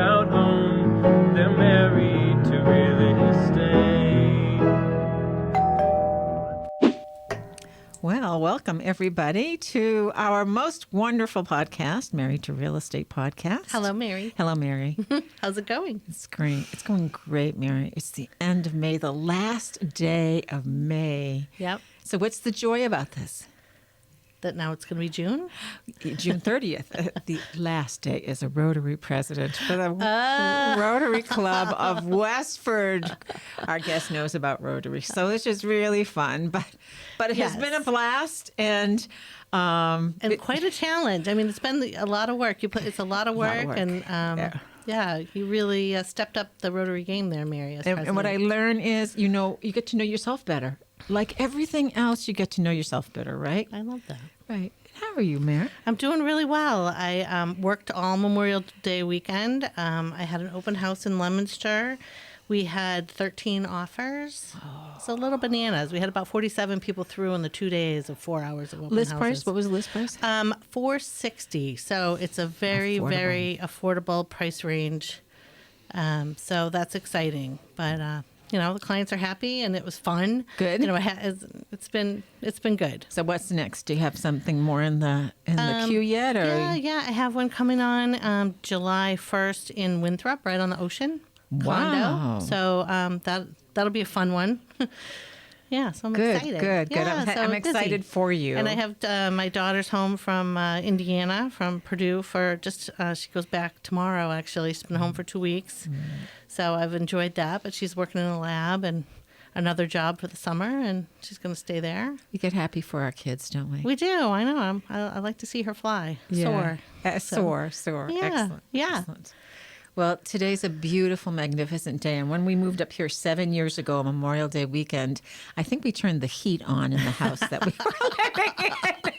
about home. They're married to real estate. Well, welcome everybody to our most wonderful podcast, Married to Real Estate Podcast. Hello, Mary. Hello, Mary. How's it going? It's great. It's going great, Mary. It's the end of May, the last day of May. Yep. So what's the joy about this? That now it's going to be June? June 30th. The last day is a Rotary president for the Rotary Club of Westford. Our guest knows about Rotary, so it's just really fun. But it has been a blast and quite a challenge. I mean, it's been a lot of work. It's a lot of work. And yeah, you really stepped up the Rotary game there, Mary. And what I learn is, you get to know yourself better. Like everything else, you get to know yourself better, right? I love that. Right. How are you, Mary? I'm doing really well. I worked all Memorial Day weekend. I had an open house in Leominster. We had 13 offers. So a little bananas. We had about 47 people through in the 2 days of 4 hours of open list houses. Price? What was the list price? $460. So it's a very, very affordable price range. So that's exciting. But the clients are happy, and it was fun. Good. It's been good. So what's next? Do you have something more in the queue yet? Or? Yeah. I have one coming on July 1st in Winthrop, right on the ocean. Wow. Condo. So that'll be a fun one. Yeah, so I'm excited. Good. Yeah, I'm excited for you. And I have my daughter's home from Indiana, from Purdue, for she goes back tomorrow, actually. She's been home for 2 weeks. So I've enjoyed that, but she's working in a lab and another job for the summer, and she's going to stay there. We get happy for our kids, don't we? We do. I know. I like to see her fly. Yeah. Soar. Soar. Yeah. Excellent. Yeah. Excellent. Well, today's a beautiful, magnificent day. And when we moved up here 7 years ago, Memorial Day weekend, I think we turned the heat on in the house that we were living in.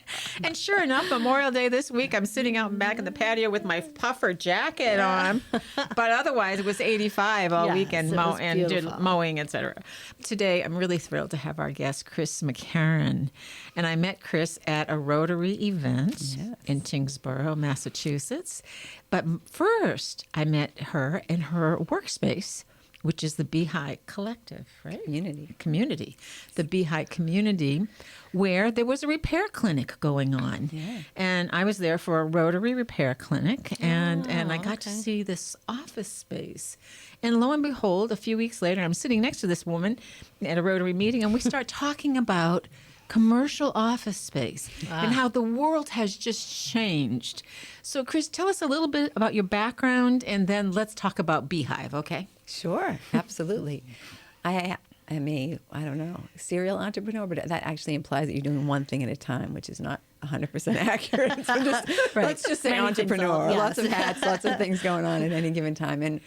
And sure enough, Memorial Day this week, I'm sitting out back in the patio with my puffer jacket on. But otherwise, it was 85 all weekend, mowing, etc. Today, I'm really thrilled to have our guest, Chris McCarron. And I met Chris at a Rotary event in Tyngsboro, Massachusetts. But first, I met her in her workspace, which is the Beehive Collective, right? Community. The Beehive Community, where there was a repair clinic going on. Yeah. And I was there for a Rotary repair clinic, and I got to see this office space. And lo and behold, a few weeks later, I'm sitting next to this woman at a Rotary meeting, and we start talking about commercial office space and how the world has just changed. So, Chris, tell us a little bit about your background, and then let's talk about Beehive, okay? Sure, absolutely. I am a serial entrepreneur, but that actually implies that you're doing one thing at a time, which is not 100% accurate. So let's just say entrepreneur. Lots of hats, lots of things going on at any given time. And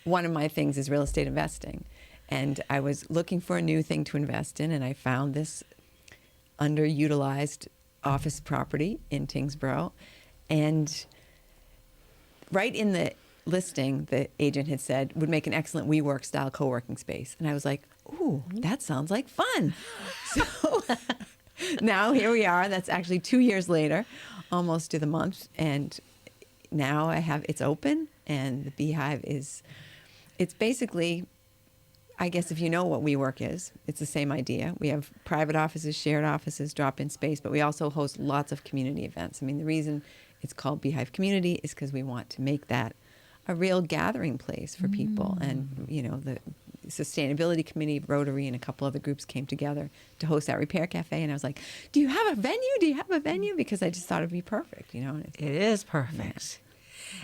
one of my things is real estate investing. And I was looking for a new thing to invest in, and I found this underutilized office property in Tyngsboro. And right in the listing, the agent had said would make an excellent WeWork style co-working space. And I was like, ooh, that sounds like fun. So now here we are. That's actually 2 years later, almost to the month. And now it's open, and the Beehive it's basically, I guess if you know what WeWork is, it's the same idea. We have private offices, shared offices, drop-in space, but we also host lots of community events. I mean, the reason it's called Beehive Community is because we want to make that a real gathering place for people. And, the Sustainability Committee, Rotary, and a couple other groups came together to host that repair cafe. And I was like, do you have a venue? Because I just thought it'd be perfect, And it is perfect.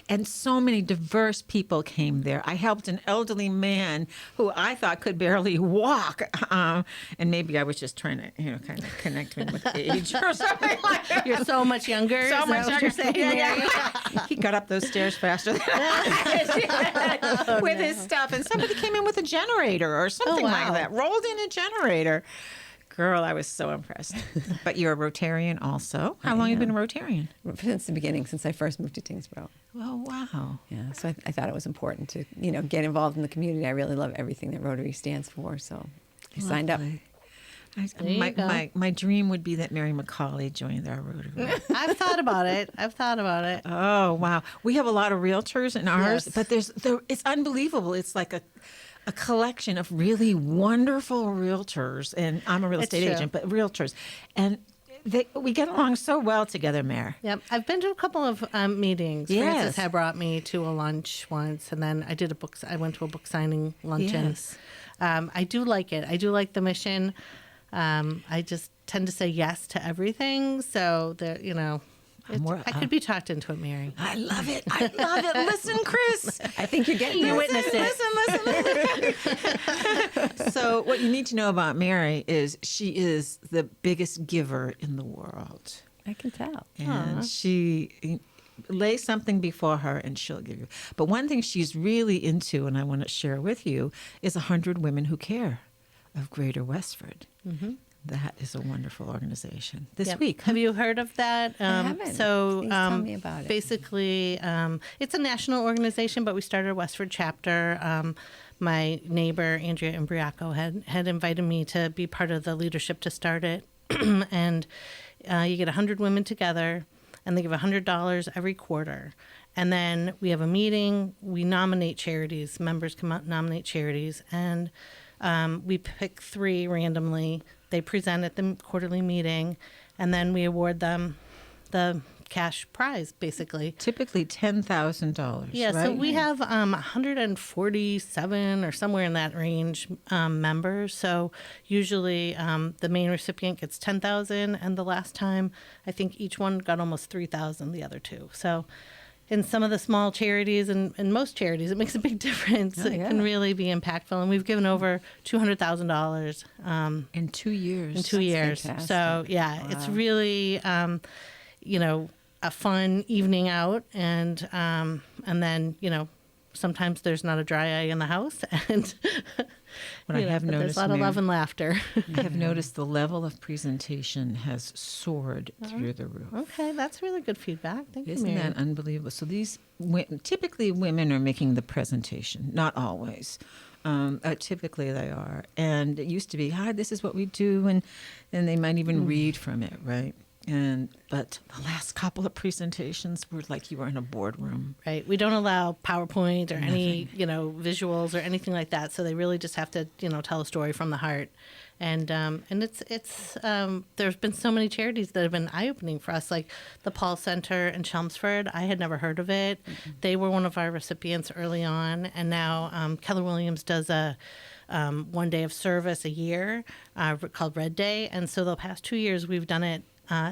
And so many diverse people came there. I helped an elderly man who I thought could barely walk. And maybe I was just trying to, kind of connect him with age or something like that. You're so much younger. So much younger. Yeah. He got up those stairs faster than I did with his stuff. And somebody came in with a generator or something like that. Rolled in a generator. Girl, I was so impressed. But you're a Rotarian also. How long have you been a Rotarian? Since the beginning, since I first moved to Tyngsboro. Oh, wow. Yeah, so I thought it was important to, get involved in the community. I really love everything that Rotary stands for, so I signed up. There you go. My dream would be that Mary McCauley joined our Rotary. I've thought about it. Oh, wow. We have a lot of realtors in ours, Yes. but it's unbelievable. It's like a collection of really wonderful realtors. And I'm a real It's estate true. agent, but realtors. And we get along so well together, Mare. Yep, I've been to a couple of meetings. Yes. Francis had brought me to a lunch once, and then I went to a book signing luncheon. Yes. I do like it. I do like the mission. I just tend to say yes to everything, so that I could be talked into it, Mary. I love it. I love it. Listen, Chris. I think you're getting You there. witnessed it. Listen. So what you need to know about Mary is she is the biggest giver in the world. I can tell. And she lay something before her and she'll give you. But one thing she's really into, and I want to share with you, is 100 Women Who Care of Greater Westford. Mm-hmm. That is a wonderful organization. This Yep. week. Have you heard of that? haven't. So Please tell me about it. Basically, it's a national organization, but we started a Westford chapter. My neighbor, Andrea Imbriaco, had invited me to be part of the leadership to start it. And you get 100 women together, and they give $100 every quarter. And then we have a meeting. We nominate charities. Members come out and nominate charities. And we pick 3 randomly. They present at the quarterly meeting, and then we award them the cash prize, basically. Typically $10,000. Yeah, right? so we have 147 or somewhere in that range members. So usually the main recipient gets 10,000, and the last time I think each one got almost 3,000. The other 2. So in some of the small charities and most charities, it makes a big difference. Oh, It yeah. can really be impactful, and we've given over $200,000 in 2 years. in 2 years. fantastic. So yeah, it's really a fun evening out, and then sometimes there's not a dry eye in the house, and What I have but there's noticed, a lot of Mary, love and laughter. I have noticed the level of presentation has soared through the roof. Okay, that's really good feedback. Thank you, Isn't Mary. that unbelievable? So typically women are making the presentation, not always. Typically they are. And it used to be, hi, this is what we do. And then they might even read from it, right? But the last couple of presentations were like you were in a boardroom. Right. We don't allow PowerPoint or any, visuals or anything like that. So they really just have to, tell a story from the heart. And it's there's been so many charities that have been eye-opening for us, like the Paul Center in Chelmsford. I had never heard of it. Mm-hmm. They were one of our recipients early on. And now Keller Williams does a one day of service a year called Red Day. And so the past 2 years we've done it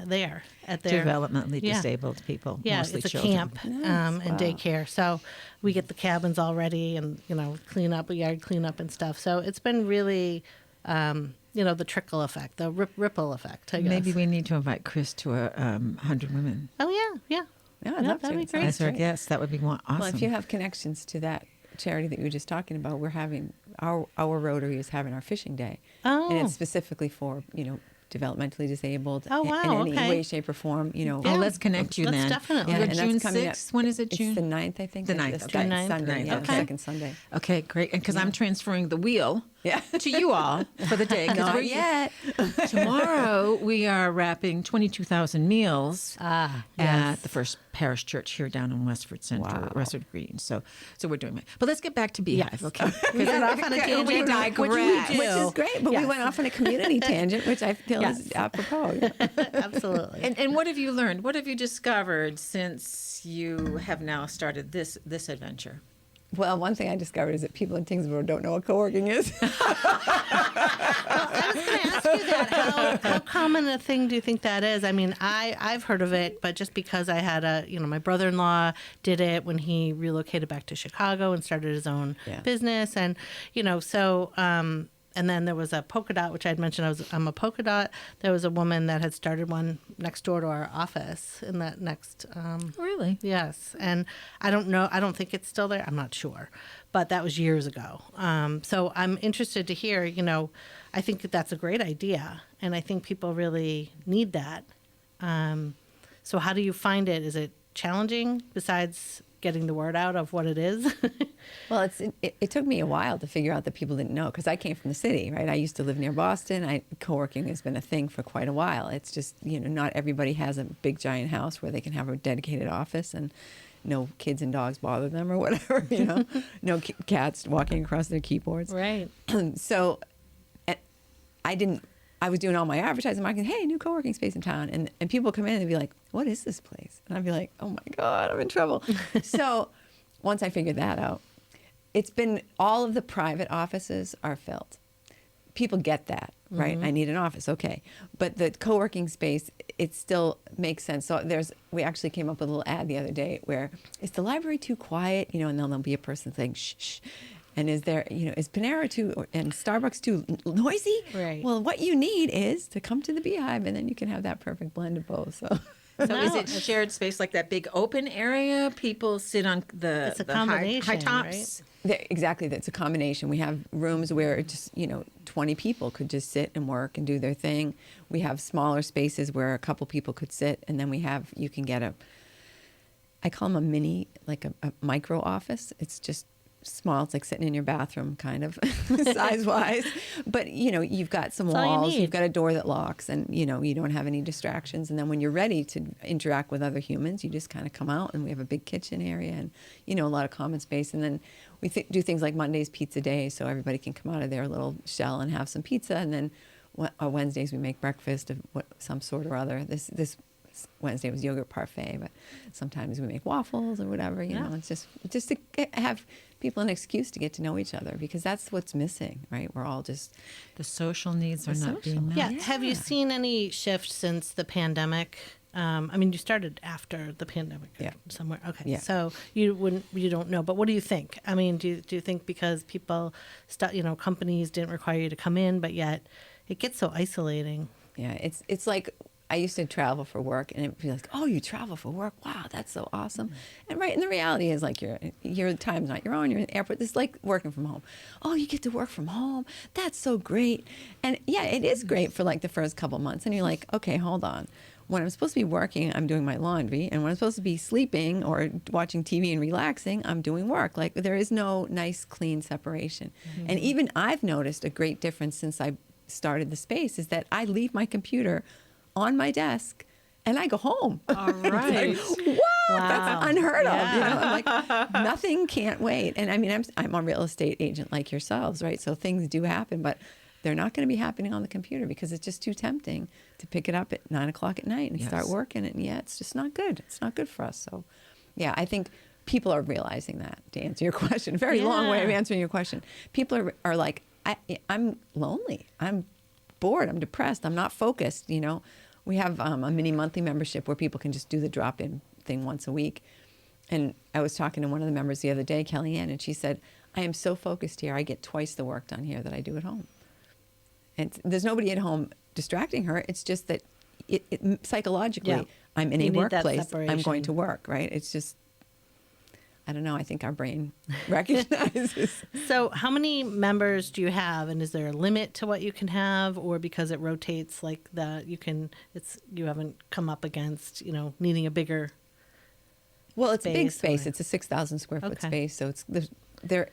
there at their Developmentally Yeah. disabled people, Yeah, mostly it's a children. camp and daycare. So we get the cabins all ready and, clean up, yard clean up and stuff. So it's been really, the trickle effect, the ripple effect, I guess. Maybe we need to invite Chris to a 100 Women. Oh, yeah. Yeah, I'd love that'd to. be great. As our guest, that would be awesome. Well, if you have connections to that charity that you were just talking about, we're having our Rotary is having our fishing day, Oh. and it's specifically for developmentally disabled Oh, wow, in any okay. way, shape, or form. Oh, let's connect you Let's then. definitely. You go and June that's coming 6th. When is it, June? It's the 9th, I think. The 9th, It's okay. that 9th? Sunday, 9th, yeah, okay. second Sunday. Okay, great. And because I'm transferring the wheel Yeah. to you all for the day. 'cause Not we're- yet. Tomorrow we are wrapping 22,000 meals at yes. the First Parish Church here down in Westford Center, Wow. Westford Green. So we're doing it. But let's get back to Beehive, Yes. okay? We got off on a tangent. We Which digress. we do. Which is great, but we Yes. went off on a community tangent, which I feel is apropos. Yeah. Absolutely. And what have you learned? What have you discovered since you have now started this adventure? Well, one thing I discovered is that people in Tingsboro don't know what co-working is. I was going to ask you that. How common a thing do you think that is? I mean, I've heard of it, but just because I had my brother-in-law did it when he relocated back to Chicago and started his own business. And, and then there was a polka dot, which I had mentioned. I'm a polka dot. There was a woman that had started one next door to our office in that next. Really? Yes. And I don't know. I don't think it's still there. I'm not sure. But that was years ago. So I'm interested to hear, I think that's a great idea. And I think people really need that. So how do you find it? Is it challenging besides, getting the word out of what it is. Well, it took me a while to figure out that people didn't know, because I came from the city, right? I used to live near Boston. Co-working has been a thing for quite a while. It's just, not everybody has a big giant house where they can have a dedicated office and no kids and dogs bother them or whatever, no cats walking across their keyboards. Right. So I was doing all my advertising marketing. Hey, new co-working space in town. And people come in and they'd be like, what is this place? And I'd be like, oh my God, I'm in trouble. So once I figured that out, it's been all of the private offices are filled. People get that, right? I need an office, okay. But the co-working space, it still makes sense. So we actually came up with a little ad the other day where, is the library too quiet? And then there'll be a person saying, shh, shh. And is Panera too, and Starbucks too noisy? Right. Well, what you need is to come to the Beehive, and then you can have that perfect blend of both. So. So is it shared space, like that big open area? People sit on It's a the combination, high tops? Exactly. That's a combination. We have rooms where just, 20 people could just sit and work and do their thing. We have smaller spaces where a couple people could sit. And then you can get I call them a mini, like a micro office. It's just small. It's like sitting in your bathroom, kind of size-wise. But, you've got some walls. You've got a door that locks, and, you don't have any distractions. And then when you're ready to interact with other humans, you just kind of come out, and we have a big kitchen area and, a lot of common space. And then we do things like Monday's Pizza Day, so everybody can come out of their little shell and have some pizza. And then Wednesdays we make breakfast of some sort or other. This Wednesday was yogurt parfait, but sometimes we make waffles or whatever. It's just to have people an excuse to get to know each other, because that's what's missing, right? We're all just the social needs are not being met. Yeah. Have you seen any shift since the pandemic? You started after the pandemic somewhere. Okay. Yeah. So you don't know, but what do you think? Do you think because people, companies didn't require you to come in, but yet it gets so isolating? Yeah. It's like, I used to travel for work, and it'd be like, oh, you travel for work? Wow, that's so awesome. And the reality is, like, your time's not your own. You're in the airport. It's like working from home. Oh, you get to work from home. That's so great. And yeah, it is great for like the first couple months. And you're like, okay, hold on. When I'm supposed to be working, I'm doing my laundry. And when I'm supposed to be sleeping or watching TV and relaxing, I'm doing work. Like, there is no nice, clean separation. Mm-hmm. And even I've noticed a great difference since I started the space is that I leave my computer on my desk and I go home. All right. Like, what? Wow. That's unheard of. I'm like, nothing can't wait. And I'm a real estate agent like yourselves, right? So things do happen, but they're not going to be happening on the computer because it's just too tempting to pick it up at 9:00 at night and start working. And it's just not good. It's not good for us. So yeah, I think people are realizing that, to answer your question. Very long way of answering your question. People are like, I'm lonely. I'm bored. I'm depressed. I'm not focused. We have a mini monthly membership where people can just do the drop-in thing once a week. And I was talking to one of the members the other day, Kellyanne, and she said, I am so focused here. I get twice the work done here that I do at home. And there's nobody at home distracting her. It's just that psychologically, I'm in a workplace. I'm going to work, right? It's just, I don't know. I think our brain recognizes. So how many members do you have? And is there a limit to what you can have, or because it rotates like that, you haven't come up against, needing a bigger Well, it's a big space. It's a 6,000 square foot space. So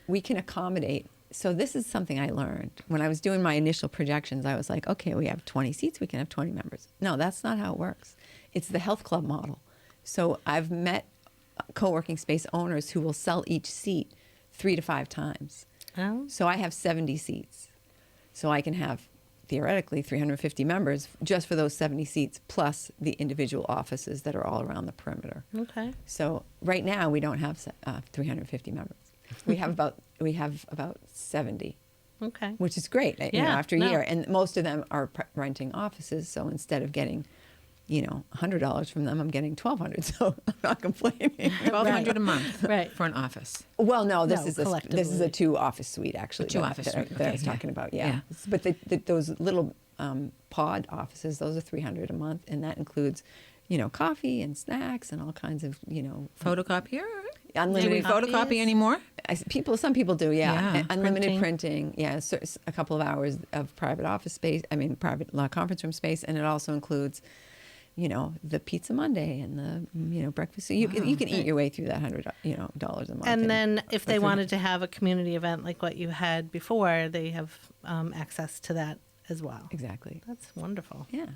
we can accommodate. So this is something I learned. When I was doing my initial projections, I was like, okay, we have 20 seats. We can have 20 members. No, that's not how it works. It's the health club model. So I've met co-working space owners who will sell each seat 3 to 5 times. Oh. So I have 70 seats. So I can have, theoretically, 350 members just for those 70 seats, plus the individual offices that are all around the perimeter. Okay. So right now we don't have 350 members. We have about 70. Okay. Which is great, after a year. And most of them are renting offices. So instead of getting $100 from them, I'm getting $1,200, so I'm not complaining. $1,200 a month, right, for an office. Well, no, this is a 2-office suite actually. Two-office suite. That I was talking about, yeah. But those little pod offices, those are $300 a month, and that includes, coffee and snacks and all kinds of, Photocopier. Unlimited. Do we photocopy anymore? Some people do, yeah. Yeah. Unlimited printing, yeah. So it's a couple of hours of private office space. Private conference room space, and it also includes the Pizza Monday and the, breakfast. So you can eat your way through that $100, a month. And then if they wanted to have a community event like what you had before, they have access to that as well. Exactly. That's wonderful. Yeah.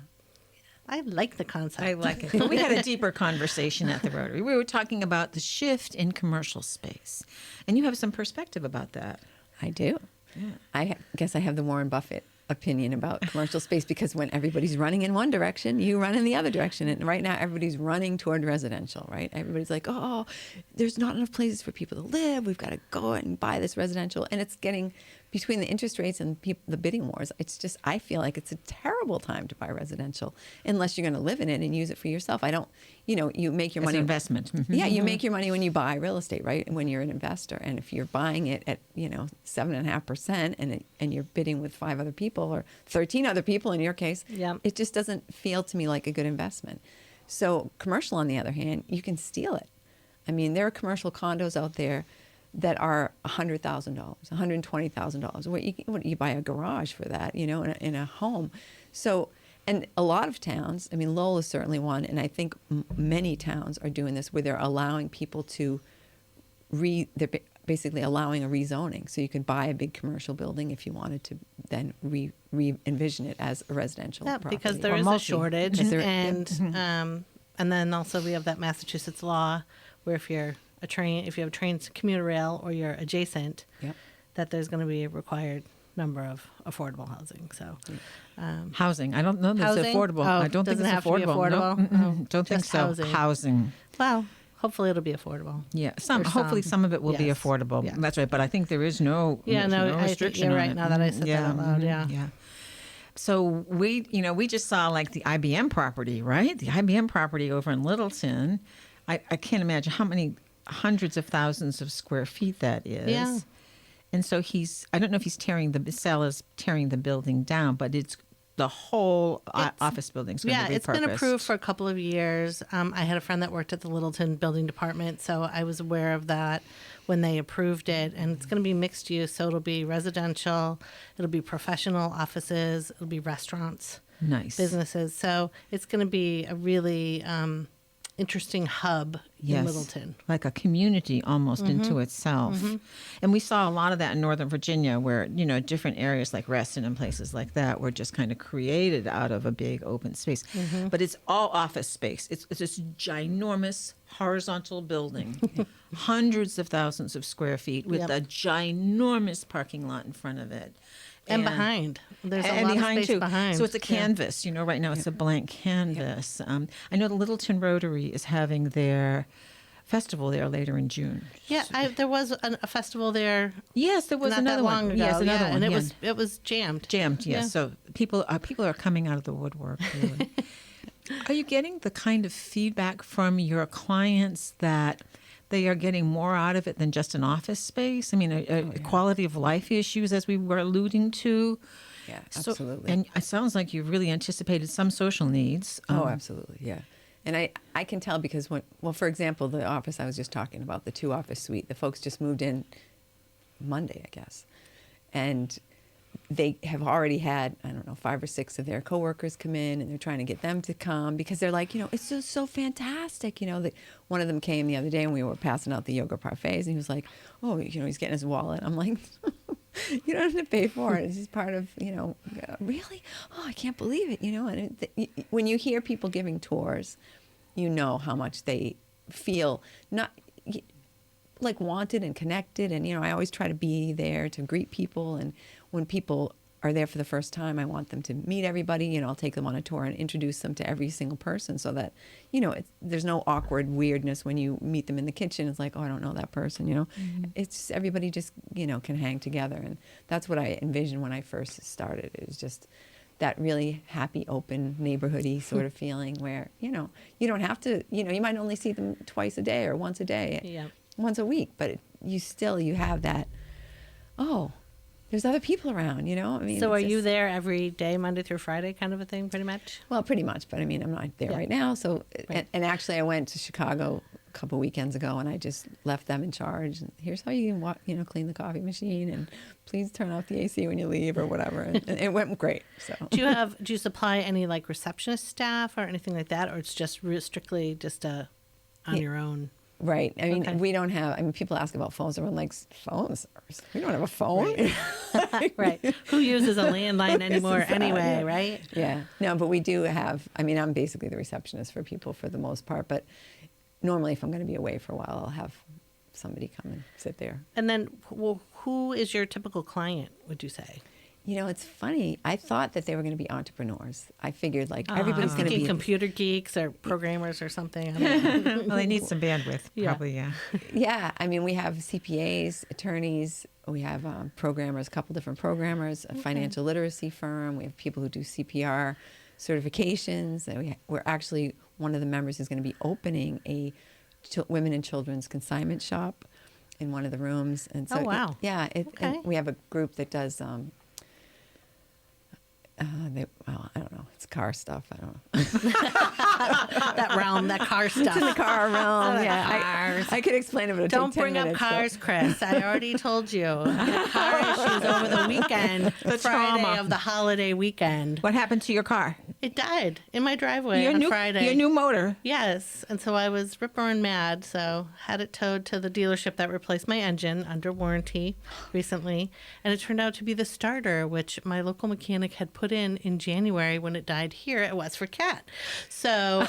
I like the concept. I like it. But we had a deeper conversation at the Rotary. We were talking about the shift in commercial space. And you have some perspective about that. I do. Yeah. I guess I have the Warren Buffett opinion about commercial space, because when everybody's running in one direction, you run in the other direction. And right now, everybody's running toward residential, right? Everybody's like, oh, there's not enough places for people to live. We've got to go and buy this residential. And it's getting, between the interest rates and the bidding wars, it's just, I feel like it's a terrible time to buy residential unless you're going to live in it and use it for yourself. I don't, you make your It's money. an investment. Mm-hmm. Yeah, you make your money when you buy real estate, right? When you're an investor. And if you're buying it at, 7.5% and you're bidding with 5 other people or 13 other people in your case, it just doesn't feel to me like a good investment. So commercial, on the other hand, you can steal it. I mean, there are commercial condos out there that are $100,000, $120,000. What you buy a garage for that, in a home. So, and a lot of towns, I mean, Lowell is certainly one, and I think many towns are doing this, where they're allowing people to they're basically allowing a rezoning. So you could buy a big commercial building if you wanted to then re-envision it as a residential property. Because there Or is multi. a shortage, Is there- and then also we have that Massachusetts law where if you have a train commuter rail or you're adjacent, that there's going to be a required number of affordable housing. So Housing. I don't know that it's Housing? affordable. Oh, I don't think doesn't it's have to be affordable. affordable? No, Oh, don't think just so. housing. Well, hopefully it'll be affordable. Yeah, Or hopefully some of it will be yes. affordable. Yeah. That's right. But I think there is no Yeah, there's no, no I think restriction you're on right it. now that I said that out loud, yeah. Yeah. So we just saw like the IBM property, right? The IBM property over in Littleton. I can't imagine how many hundreds of thousands of square feet that is. Yeah. And so I don't know if he's tearing the building down, but it's the whole office building's going to be repurposed. It's been approved for a couple of years. I had a friend that worked at the Littleton building department, so I was aware of that when they approved it. And it's going to be mixed use, so it'll be residential, it'll be professional offices, it'll be restaurants, Nice. businesses. So it's going to be a really interesting hub in Littleton. Like a community almost into itself. And we saw a lot of that in Northern Virginia where, different areas like Reston and places like that were just kind of created out of a big open space. But it's all office space. It's this ginormous horizontal building, hundreds of thousands of square feet with a ginormous parking lot in front of it. And behind. There's a and lot behind of space too. behind. So it's a Yeah. canvas. Right now it's a blank canvas. I know the Littleton Rotary is having their festival there later in June. Yeah, there was a festival there. Yes, there was not another that long one. ago. Yes, another one. and yeah. it was jammed. Jammed. Yes. Yeah. So people are coming out of the woodwork. Really. Are you getting the kind of feedback from your clients that they are getting more out of it than just an office space? I mean, quality of life issues, as we were alluding to. Yeah, So- absolutely. and it sounds like you've really anticipated some social needs. Oh, absolutely, yeah. And I can tell because for example, the office I was just talking about, the 2-office suite, the folks just moved in Monday, I guess. And they have already had, 5 or 6 of their coworkers come in, and they're trying to get them to come because they're like, it's just so fantastic. One of them came the other day and we were passing out the yoga parfaits, and he was like, oh, he's getting his wallet. I'm like, you don't have to pay for it. It's just part of, really? Oh, I can't believe it, And when you hear people giving tours, you know how much they feel not like wanted and connected. And, I always try to be there to greet people. And when people are there for the first time, I want them to meet everybody. I'll take them on a tour and introduce them to every single person so that, there's no awkward weirdness when you meet them in the kitchen. It's like, oh, I don't know that person, It's just, everybody just, can hang together. And that's what I envisioned when I first started. It was just that really happy, open, neighborhoody sort of feeling where, you don't have to, you might only see them twice a day or once a day, once a week, but you have that, oh, there's other people around, I mean. So are it's you just- there every day, Monday through Friday kind of a thing, pretty much? Well, pretty much, but I mean, I'm not there right now. So, Right. and actually I went to Chicago a couple weekends ago, and I just left them in charge. And here's how you can clean the coffee machine, and please turn off the AC when you leave or whatever. And it went great. So do you supply any like receptionist staff or anything like that, or it's just strictly just on your own? Right. I mean, we don't have, people ask about phones. Everyone likes phones. We don't have a phone. Right. Who uses a landline anymore anyway, right? Yeah. No, but we do have, I'm basically the receptionist for people for the most part. But normally if I'm going to be away for a while, I'll have somebody come and sit there. And then who is your typical client, would you say? It's funny. I thought that they were going to be entrepreneurs. I figured everybody's going to be computer geeks or programmers or something. Well, they need some bandwidth, probably. Yeah. Yeah. We have CPAs, attorneys. We have programmers, a couple different programmers, a financial literacy firm. We have people who do CPR certifications. And we're actually, one of the members is going to be opening a women and children's consignment shop in one of the rooms. And so, wow. And we have a group that does. I don't know. It's car stuff. I don't know. that car stuff. It's in the car realm. Yeah, I could explain it, but don't bring up cars, Chris. I already told you. Car issues over the weekend, the Friday trauma of the holiday weekend. What happened to your car? It died in my driveway on Friday. Your new motor. Yes, and so I was rip-roaring mad. So had it towed to the dealership that replaced my engine under warranty recently, and it turned out to be the starter, which my local mechanic had put in January when it died here at WestfordCAT. So,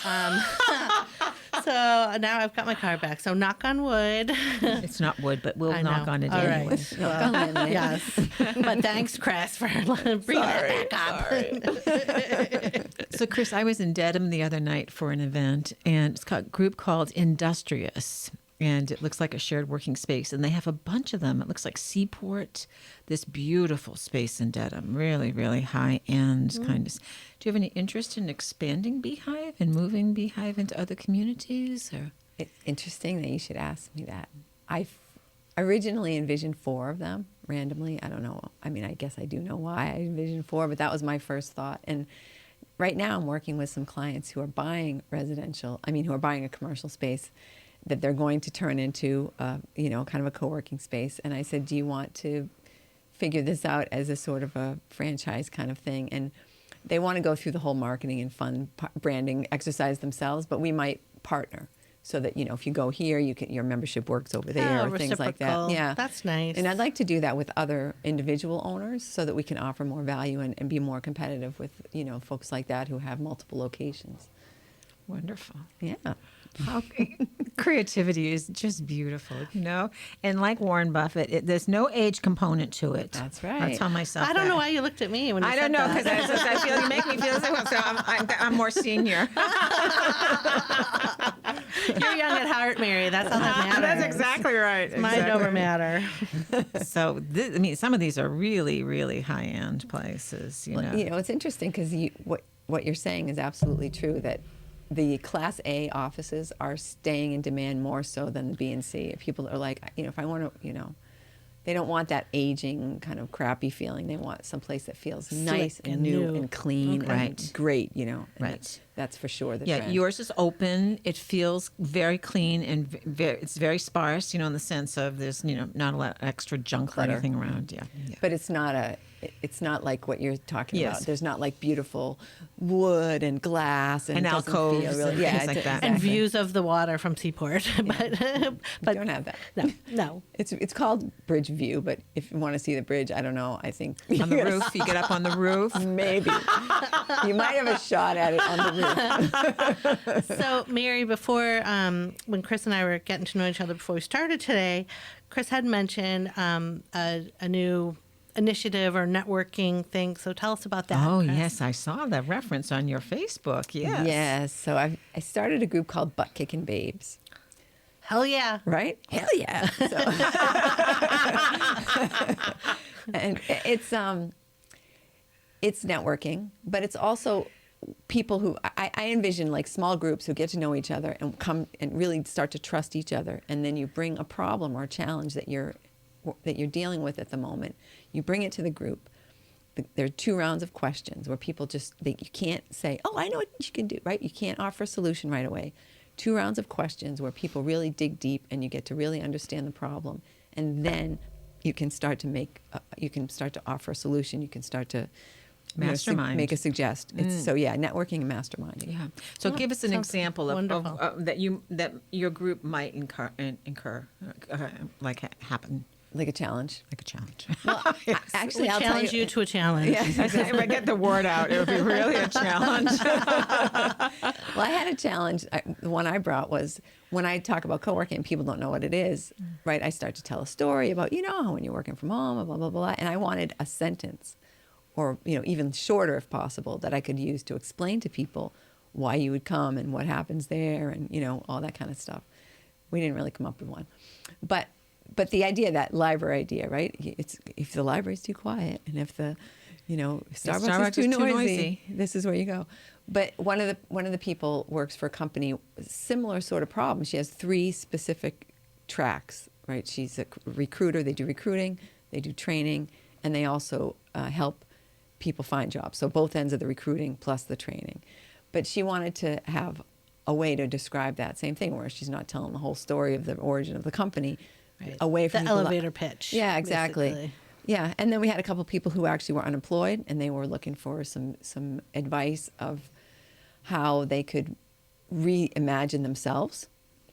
so now I've got my car back. So knock on wood. It's not wood, but we'll knock on it all anyway. Right. Well, yes. But thanks, Chris, for bringing that back up. So, Chris, I was in Dedham the other night for an event, and it's got a group called Industrious. And it looks like a shared working space. And they have a bunch of them. It looks like Seaport, this beautiful space in Dedham. Really, really high-end kind of. Do you have any interest in expanding Beehive and moving Beehive into other communities? Or? It's interesting that you should ask me that. I originally envisioned 4 of them randomly. I don't know. I guess I do know why I envisioned 4, but that was my first thought. And right now I'm working with some clients who are buying residential, who are buying a commercial space that they're going to turn into, kind of a co-working space. And I said, do you want to figure this out as a sort of a franchise kind of thing? And they want to go through the whole marketing and fun branding exercise themselves, but we might partner so that, if you go here, your membership works over there, or things like that. Yeah, that's nice. And I'd like to do that with other individual owners so that we can offer more value and be more competitive with, folks like that who have multiple locations. Wonderful. Yeah. Creativity is just beautiful, And like Warren Buffett, there's no age component to it. That's right. I tell myself I don't know why you looked at me when you said that. I don't know, because I feel you make me feel so I'm more senior. You're young at heart, Mary. That's all that matters. That's exactly right. Mind over matter. So, some of these are really, really high-end places, Well, it's interesting because what you're saying is absolutely true, that the Class A offices are staying in demand more so than the B and C. People are like, if I want to, they don't want that aging kind of crappy feeling. They want someplace that feels nice and new and clean and great, Right. That's for sure the Yeah, trend. yours is open. It feels very clean and it's very sparse, in the sense of there's, not a lot of extra junk or anything around. Yeah. But it's not like what you're talking Yes. about. There's not like beautiful wood and glass and it doesn't alcoves feel really, and things like that. And views of the water from Seaport. But We don't have that. No. It's called Bridge View, but if you want to see the bridge, I don't know. I think On the roof, you get up on the roof. maybe you might have a shot at it on the roof. So, Mary, before when Chris and I were getting to know each other before we started today, Chris had mentioned a new initiative or networking thing. So tell us about that. Oh, Chris. yes. I saw the reference on your Facebook. Yes. Yes. So I started a group called Butt Kicking Babes. Hell yeah. Right? Hell yeah. And it's networking, but it's also people who I envision like small groups who get to know each other and come and really start to trust each other. And then you bring a problem or a challenge that you're dealing with at the moment. You bring it to the group. There are 2 rounds of questions where people you can't say, oh, I know what you can do, right? You can't offer a solution right away. 2 rounds of questions where people really dig deep and you get to really understand the problem, and then you can start to offer a solution. You can start to Mastermind. make a suggest. It's so networking and masterminding. Yeah. So give us an sounds example wonderful. of that your group might incur happen Like a challenge. like a challenge. Well, actually, We I'll tell challenge you to a challenge. If I get the word out, it would be really a challenge. Well, I had a challenge. The one I brought was when I talk about co-working and people don't know what it is, right? I start to tell a story about, how when you're working from home, blah, blah, blah. And I wanted a sentence or, even shorter if possible that I could use to explain to people why you would come and what happens there and, all that kind of stuff. We didn't really come up with one. But the idea, that library idea, right? It's if the library's too quiet and if the, Starbucks is too noisy, this is where you go. But one of the people works for a company, similar sort of problem. She has 3 specific tracks, right? She's a recruiter. They do recruiting, they do training, and they also help people find jobs. So both ends of the recruiting plus the training. But she wanted to have a way to describe that same thing where she's not telling the whole story of the origin of the company. Right. Away from the elevator pitch. Yeah, exactly. Basically. Yeah, and then we had a couple people who actually were unemployed, and they were looking for some advice of how they could reimagine themselves.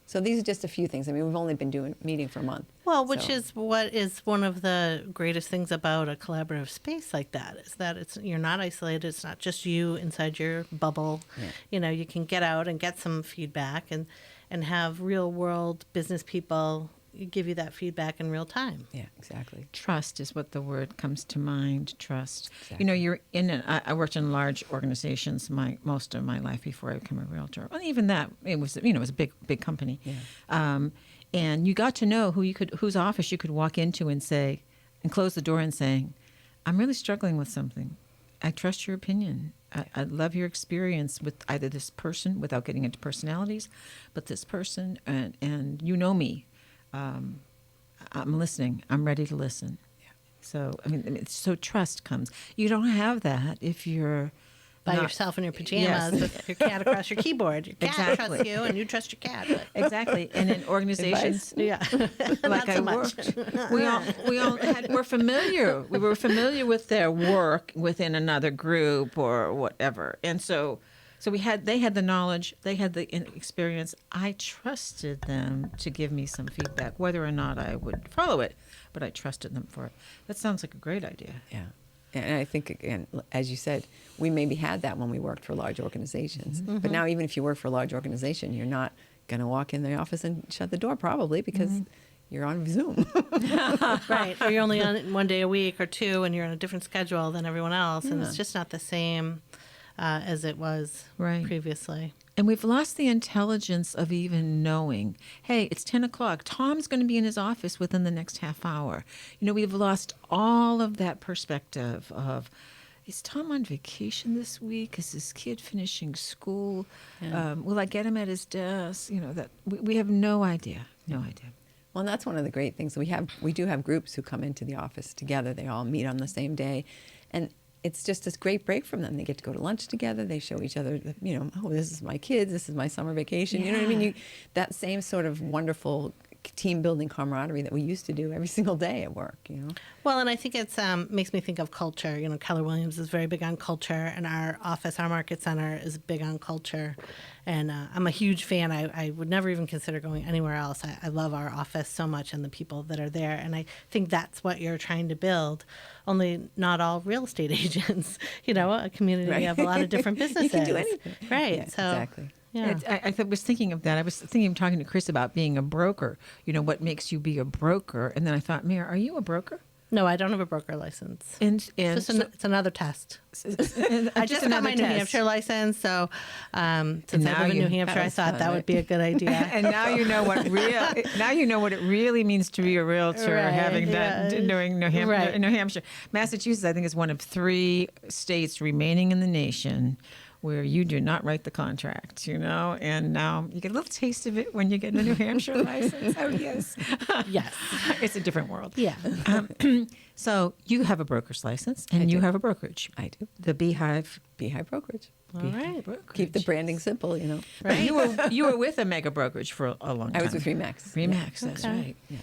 So these are just a few things. I mean, we've only been meeting for a month. Well, which so. is what is one of the greatest things about a collaborative space like that is that you're not isolated. It's not just you inside your bubble. Yeah. You can get out and get some feedback and have real world business people give you that feedback in real time. Yeah, exactly. Trust is what the word comes to mind. Trust. Exactly. You're I worked in large organizations most of my life before I became a realtor. Well, even that, it was it was a big company. Yeah. And you got to know whose office you could walk into and say, and close the door and saying, I'm really struggling with something. I trust your opinion. I love your experience with either this person, without getting into personalities, but this person, and you know me. I'm listening. I'm ready to listen. Yeah. So, so trust comes. You don't have that if you're By not- yourself in your pajamas with your cat across your keyboard. Your cat Exactly. trusts you and you trust your cat. But Exactly. And in organizations, yeah. like Not so I much. worked, we're familiar. We were familiar with their work within another group or whatever. And so they had the knowledge, they had the experience. I trusted them to give me some feedback, whether or not I would follow it, but I trusted them for it. That sounds like a great idea. Yeah. And I think, again, as you said, we maybe had that when we worked for large organizations. Mm-hmm. But now even if you work for a large organization, you're not going to walk in the office and shut the door probably because you're on Zoom. Right. Or you're only on 1 day a week or 2 and you're on a different schedule than everyone else. And it's just not the same as it was previously. And we've lost the intelligence of even knowing, hey, it's 10 o'clock. Tom's going to be in his office within the next half hour. We've lost all of that perspective of, is Tom on vacation this week? Is his kid finishing school? Yeah. Will I get him at his desk? That we have no idea. No idea. Well, and that's one of the great things. We do have groups who come into the office together. They all meet on the same day. And it's just this great break from them. They get to go to lunch together. They show each other, oh, this is my kids. This is my summer vacation. You know what I mean? That same sort of wonderful team building camaraderie that we used to do every single day at work, Well, and I think it's makes me think of culture. Keller Williams is very big on culture, and our office, our market center, is big on culture. And I'm a huge fan. I would never even consider going anywhere else. I love our office so much and the people that are there. And I think that's what you're trying to build. Only not all real estate agents, a community of a lot of different businesses. You can do anything. Right. Yeah, so, exactly. Yeah. I was thinking of that. I was thinking of talking to Chris about being a broker. What makes you be a broker? And then I thought, Mayor, are you a broker? No, I don't have a broker license. And It's another test. I just got my New Hampshire license, so since I live in New Hampshire, I thought that would be a good idea. And now you know what it really means to be a realtor, Right, having that doing New Hampshire. Right. New Hampshire, Massachusetts, I think, is one of 3 states remaining in the nation where you do not write the contract, and now you get a little taste of it when you get a New Hampshire license. Oh, yes. Yes. It's a different world. Yeah. So you have a broker's license and you have a brokerage. I do. The Beehive. Beehive Brokerage. All right. Brokerage. Keep the branding simple, But you were with a mega brokerage for a long time. I was with Remax. Remax, that's Okay. right. Yeah.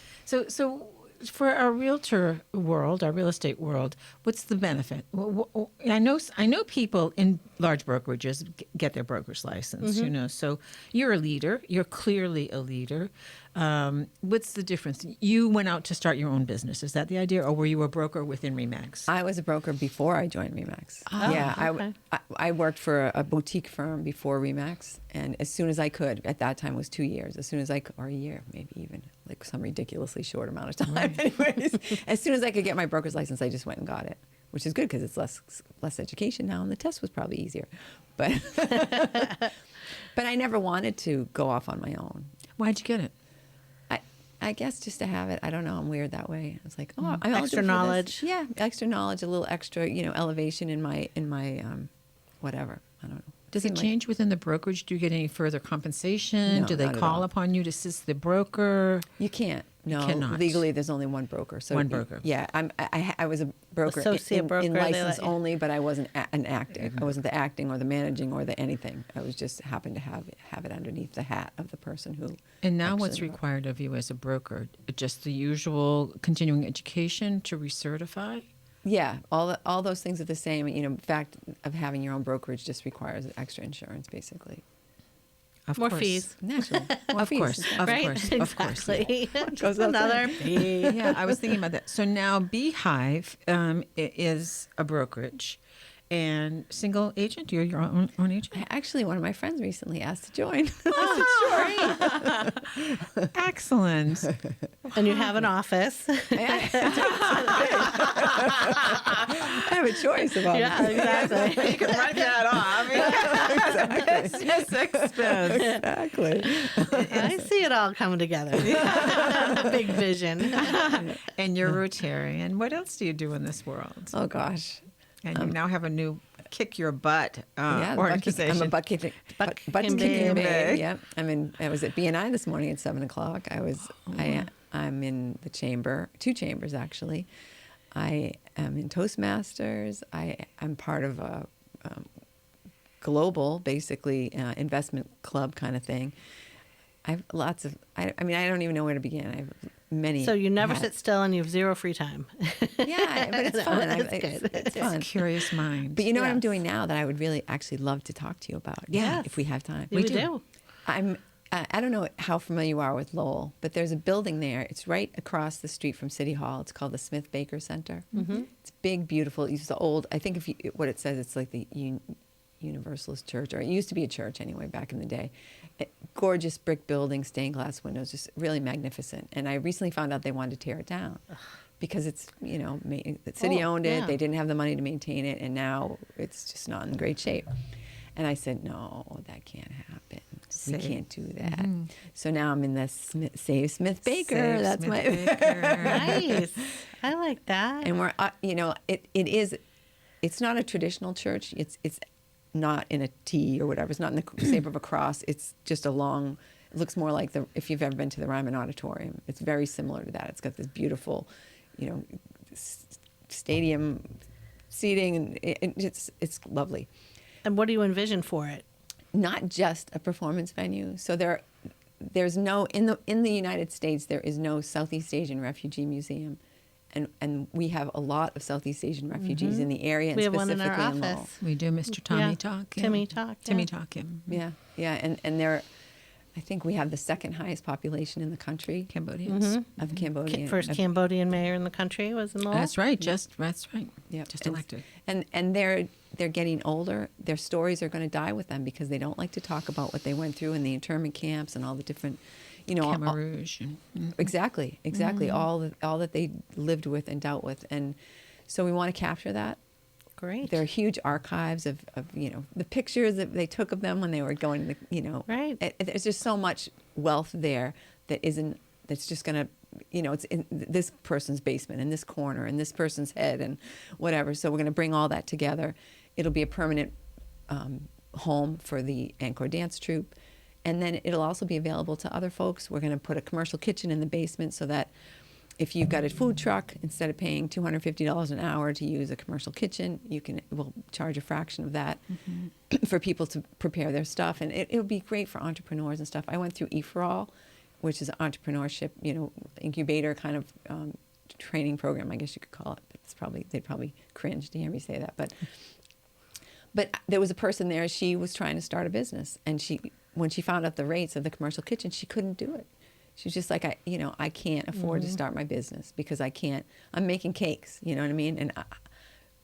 So for our realtor world, our real estate world, what's the benefit? I know people in large brokerages get their broker's license, So you're a leader. You're clearly a leader. What's the difference? You went out to start your own business. Is that the idea, or were you a broker within Remax? I was a broker before I joined Remax. okay. I worked for a boutique firm before Remax, and as soon as I could, at that time it was 2 years, as soon as I could, or a year, maybe even, like some ridiculously short amount of time. Anyways, as soon as I could get my broker's license, I just went and got it, which is good because it's less education now, and the test was probably easier. But but I never wanted to go off on my own. Why'd you get it? I guess just to have it. I don't know. I'm weird that way. I was like, oh, I'm Extra knowledge. Yeah, extra knowledge, a little extra, elevation in my whatever. I don't know. Does it change within the brokerage? Do you get any further compensation? No, Do they not at call all. upon you to assist the broker? You can't. No, cannot. legally, there's only one broker. So One broker. Yeah, I was a broker, Associate broker, in they license let you. only, but I wasn't an acting. I wasn't the acting or the managing or the anything. I was just happened to have it underneath the hat of the person who. And now what's actually- required of you as a broker? Just the usual continuing education to recertify? Yeah, all those things are the same. In fact, of having your own brokerage just requires extra insurance, basically. Of More course. fees. Naturally. Of course. Of Right? course. Of course. Exactly. Goes without Another fee. Yeah, I was thinking about that. So now Beehive is a brokerage and single agent. You're your own agent? Actually, one of my friends recently asked to join. Excellent. And you have an office. I have a choice about Yeah, it. exactly. You can write that off. Business expense. Exactly. I see it all coming together. Big vision. And you're Rotarian. What else do you do in this world? Oh gosh. And you now have a new kick your butt Yeah, organization. I'm a butt kicking kicking babe. babe. Yep. I was at BNI this morning at 7:00. I'm in the chamber, 2 chambers actually. I am in Toastmasters. I'm part of a global, basically investment club kind of thing. I have lots of. I don't even know where to begin. I have many. So you never hats. sit still and you have zero free time. Yeah, but it's fun. That's It's good. fun. Curious mind. But you know what I'm Yes. doing now that I would really actually love to talk to you about? Yes. If we have time. We do. I don't know how familiar you are with Lowell, but there's a building there. It's right across the street from City Hall. It's called the Smith Baker Center. Mm-hmm. It's big, beautiful. It's the old. I think what it says, it's like the Universalist Church, or it used to be a church anyway back in the day. Gorgeous brick building, stained glass windows, just really magnificent. And I recently found out they wanted to tear it down because it's the city owned it. yeah. They didn't have the money to maintain it, and now it's just not in great shape. And I said, no, that can't happen. We can't do that. So now I'm in the Save Smith Baker. Save That's Smith my. Baker. Nice. I like that. And we're, it is. It's not a traditional church. It's not in a T or whatever. It's not in the shape of a cross. It's just a long. It looks more like if you've ever been to the Ryman Auditorium. It's very similar to that. It's got this beautiful, stadium seating, and it's lovely. And what do you envision for it? Not just a performance venue. So there's no in the United States there is no Southeast Asian refugee museum, and we have a lot of Southeast Asian refugees in the area. We and have one in our specifically Lowell. office. We do, Mr. Tommy Yeah. Talk. Timmy Talk, yeah. Timmy Talk, yeah. Yeah, and they're. I think we have the second highest population in the country Cambodians. of Cambodia. First Cambodian mayor in the country was in Lowell. That's right. That's right. Yep. Just elected. And they're getting older. Their stories are going to die with them because they don't like to talk about what they went through in the internment camps and all the different, Khmer Rouge. and- Exactly. All that they lived with and dealt with, and so we want to capture that. Great. There are huge archives of the pictures that they took of them when they were going to Right. There's just so much wealth there that's just going to it's in this person's basement, in this corner, in this person's head, and whatever. So we're going to bring all that together. It'll be a permanent home for the Encore Dance Troupe. And then it'll also be available to other folks. We're going to put a commercial kitchen in the basement so that if you've got a food truck, instead of paying $250 an hour to use a commercial kitchen, we'll charge a fraction of that for people to prepare their stuff. And it'll be great for entrepreneurs and stuff. I went through E4All, which is an entrepreneurship, incubator kind of training program, I guess you could call it. But they'd probably cringe to hear me say that. But there was a person there, she was trying to start a business, and when she found out the rates of the commercial kitchen, she couldn't do it. She was just like, I can't afford to start my business because I'm making cakes, you know what I mean? And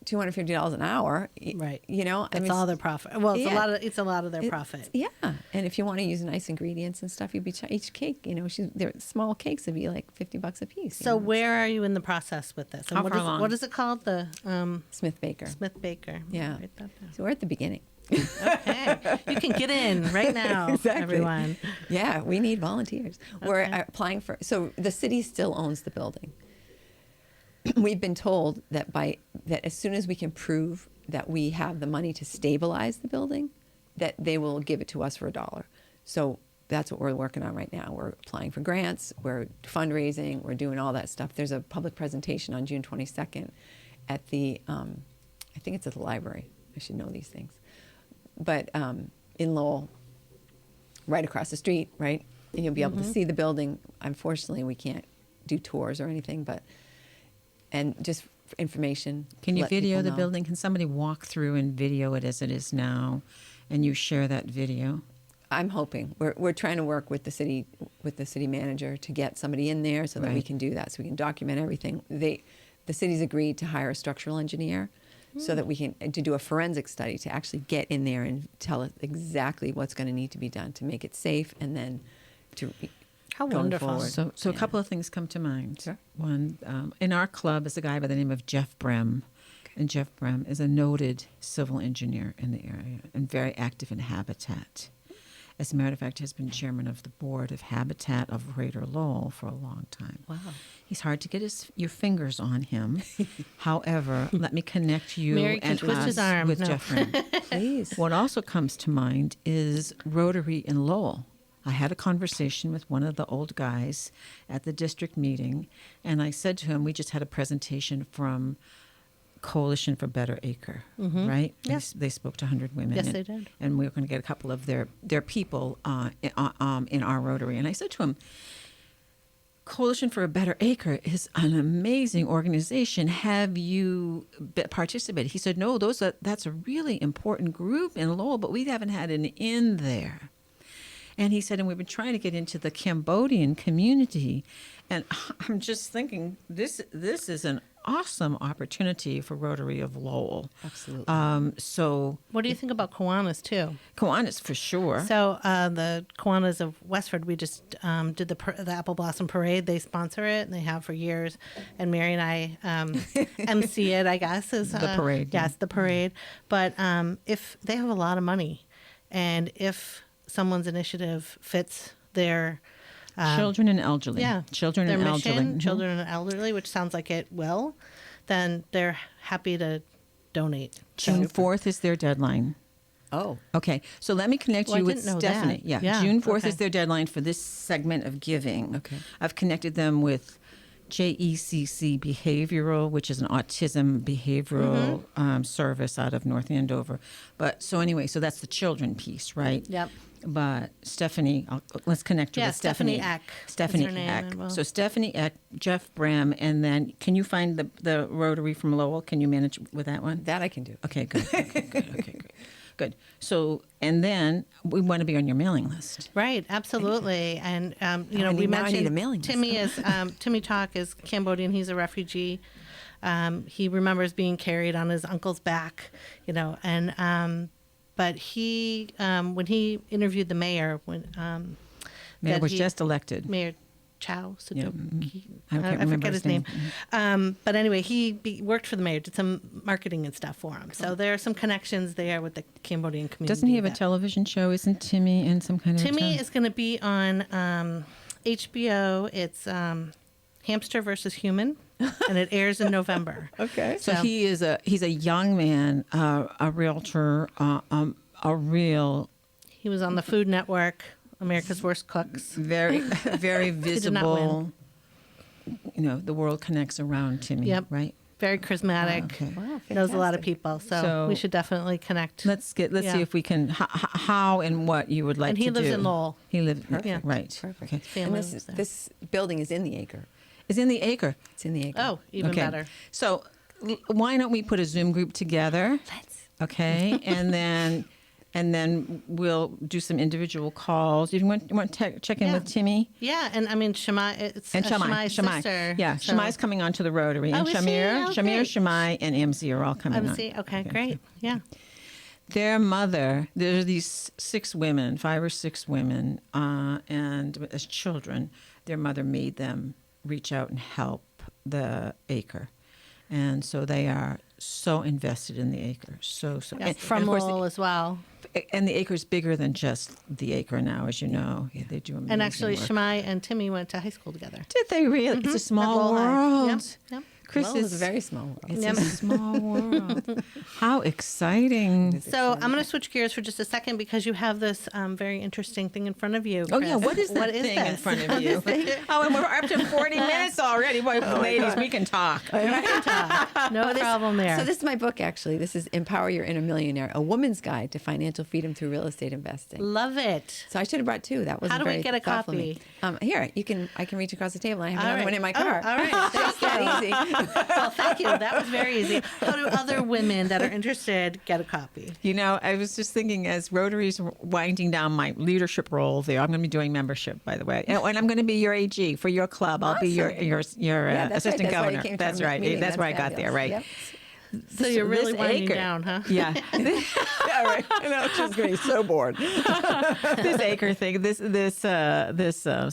$250 an hour, Right. That's all their profit. Well, it's a lot of their profit. Yeah. And if you want to use nice ingredients and stuff, each cake, they're small cakes would be like $50 a piece. So where are you in the process with this? And How far along? what is it called? The Smith Baker. Smith Baker. Yeah. Write that down. So we're at the beginning. Okay. You can get in right now, Exactly. everyone. Yeah, we need volunteers. We're applying so the city still owns the building. We've been told that that as soon as we can prove that we have the money to stabilize the building, that they will give it to us for $1. So that's what we're working on right now. We're applying for grants, we're fundraising, we're doing all that stuff. There's a public presentation on June 22nd at the, I think it's at the library. I should know these things. But in Lowell, right across the street, right? And you'll be able to see the building. Unfortunately, we can't do tours or anything, and just information. Can you let video people the know. building? Can somebody walk through and video it as it is now, and you share that video? I'm hoping we're trying to work with the city manager to get somebody in there so that we Right. can do that, so we can document everything. The city's agreed to hire a structural engineer so that we can to do a forensic study to actually get in there and tell us exactly what's going to need to be done to make it safe, and then to How going wonderful. forward. So a Yeah. couple of things come to mind. Sure. One, in our club is a guy by the name of Jeff Brem. And Jeff Brem is a noted civil engineer in the area and very active in Habitat. As a matter of fact, has been chairman of the board of Habitat of Greater Lowell for a long time. Wow. He's hard to get your fingers on him. However, let me connect you Mary can and twist his us arm. with No. Jeff Brem. Please. What also comes to mind is Rotary in Lowell. I had a conversation with one of the old guys at the district meeting, and I said to him, we just had a presentation from Coalition for Better Acre, right? Yes. They spoke to 100 women. Yes, and, they did. And we were going to get a couple of their people in our Rotary. And I said to him, Coalition for a Better Acre is an amazing organization. Have you participated? He said, no, that's a really important group in Lowell, but we haven't had an in there. And he said, and we've been trying to get into the Cambodian community. And I'm just thinking, this is an awesome opportunity for Rotary of Lowell. Absolutely. So What do you think about Kiwanis, too? Kiwanis for sure. So the Kiwanis of Westford, we just did the Apple Blossom Parade. They sponsor it, and they have for years. And Mary and I MC it, I guess. Is The parade, yeah. Yes, the parade. But if they have a lot of money, and if someone's initiative fits their Children and elderly. yeah, Children their and mission, elderly. Mhm. children and elderly, which sounds like it will, then they're happy to donate. June So- 4th is their deadline. Oh. Okay, so let me connect Well, I you with didn't know Stephanie. that. Yeah, Yeah, June 4th okay. is their deadline for this segment of giving. Okay. I've connected them with JECC Behavioral, which is an autism behavioral service out of North Andover. But so anyway, so that's the children piece, right? Yep. But Stephanie, let's connect you Yeah, with Stephanie. Stephanie Eck is Stephanie her name, Eck. and we'll- So Stephanie Eck, Jeff Brem, and then can you find the Rotary from Lowell? Can you manage with that one? That I can do. Okay, good. Okay, good. Okay, great. Good. So, and then we want to be on your mailing list. Right, absolutely, and you know, I we need- now I need mentioned a mailing list. Timmy is Timmy Talk is Cambodian. He's a refugee. He remembers being carried on his uncle's back, you know, and but he when he interviewed the mayor Mayor that was he- just elected. Mayor Chow Sutoki. I can't I remember forget his his name. name. But anyway, he worked for the mayor, did some marketing and stuff for him. So there are some connections there with the Cambodian community. Doesn't he have a that- television show? Isn't Timmy in some kind of Timmy a is going to be on HBO. It's Hamster versus Human, and it airs in November. Okay. So he's a young man, a realtor, a real, He was on the Food Network, America's Worst Cooks. very, very did not visible. You know, the world connects around Timmy, Yep. right? Very charismatic. Okay. Wow, Knows a lot of fantastic. people, so, So- we should definitely connect. Let's see Yeah. if we can, how and what you would like And to he do. lives in Lowell. He lives, Yeah. right. Perfect. Okay. Family And lives there. this building is in the acre. It's in the acre. It's in the acre. Oh, even Okay. better. So why don't we put a Zoom group together? Let's. Okay, and then we'll do some individual calls. You want to check in Yeah. with Timmy Yeah, and I mean, Shemai, it's and Shamai. Shemai's sister. Yeah, so- Shamai's coming on to the Rotary, and Oh, is she? Shamir, Oh, Shamir, great. Shamai, and MZ are all coming on. MC, okay, great. Yeah. Their mother, there are these 6 women, 5 or 6 women, and as children, their mother made them reach out and help the acre. And so they are so invested in the acre. So. Yeah, And from of course, Lowell as well. and the acre is bigger than just the acre now, as you know. They do amazing And actually, work. Shemai and Timmy went to high school together. Did they really? It's a small At Lowell High. world. Yep. Yep. Chris Well, it's a very small world. It's Yep. a small world. How exciting! So I'm going to switch gears for just a second because you have this very interesting thing in front of you. Oh yeah, Chris. what is that thing in this? front of you? Oh, and we're up to 40 minutes already. Boy, ladies, we can talk. No problem there. So this is my book, actually. This is Empower Your Inner Millionaire, a woman's guide to financial freedom through real estate investing. Love it. So I should have brought 2. That was How do we very get a thoughtful of me. Here, I can reach across the table. I have another one in my car. Oh, all right. It's that easy. Well, thank you. That was very easy. How do other women that are interested get a copy? You know, I was just thinking as Rotary's winding down my leadership role there, I'm going to be doing membership, by the way. And I'm going to be your AG for your club. I'll be your Yeah, that's assistant right. That's why you governor. came That's from right. meeting. That's where I got fabulous. there, right? Yep. So you're really this winding acre. down, huh? Yeah. Yeah, right. I know, she's going to be so bored. This acre thing, this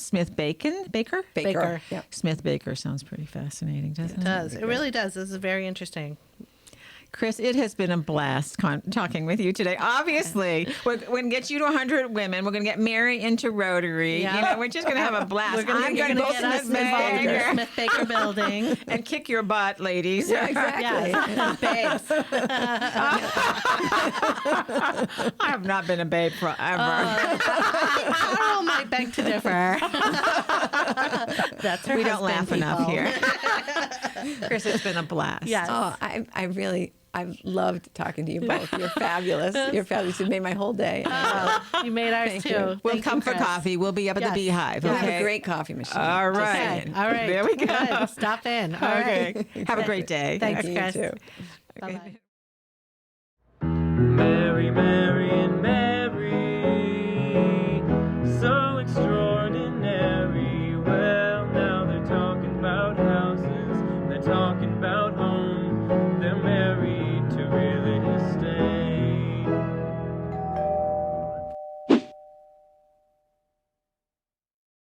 Smith Baker? Baker. Yeah. Smith Baker sounds pretty fascinating, doesn't it? It does. It really does. This is very interesting. Chris, it has been a blast talking with you today. Obviously, we're going to get you to 100 women. We're going to get Mary into Rotary. Yeah. You know, we're just going to have a blast. We're going I'm to gonna get us involved in the Smith Baker building. and kick your butt, ladies. Yeah, exactly. Yes, babes. I have not been a babe forever. Carl might beg to differ. That's her we don't husband, laugh enough people. here. Chris, it's been a blast. Yes. Oh, I've loved talking to you both. You're fabulous. You're fabulous. You made my whole day. You made ours Thank too. you. We'll Thank come you, for Chris. coffee. We'll be up at Yes. the Beehive. You Okay. have a great coffee machine. All Just right. saying. All right. There we go. Good. Stop in. All right. Okay. Have a great day. Thanks, You Chris. too. Bye-bye. Mary, Mary, and Mary, so extraordinary. Well, now they're talking about houses, they're talking about homes.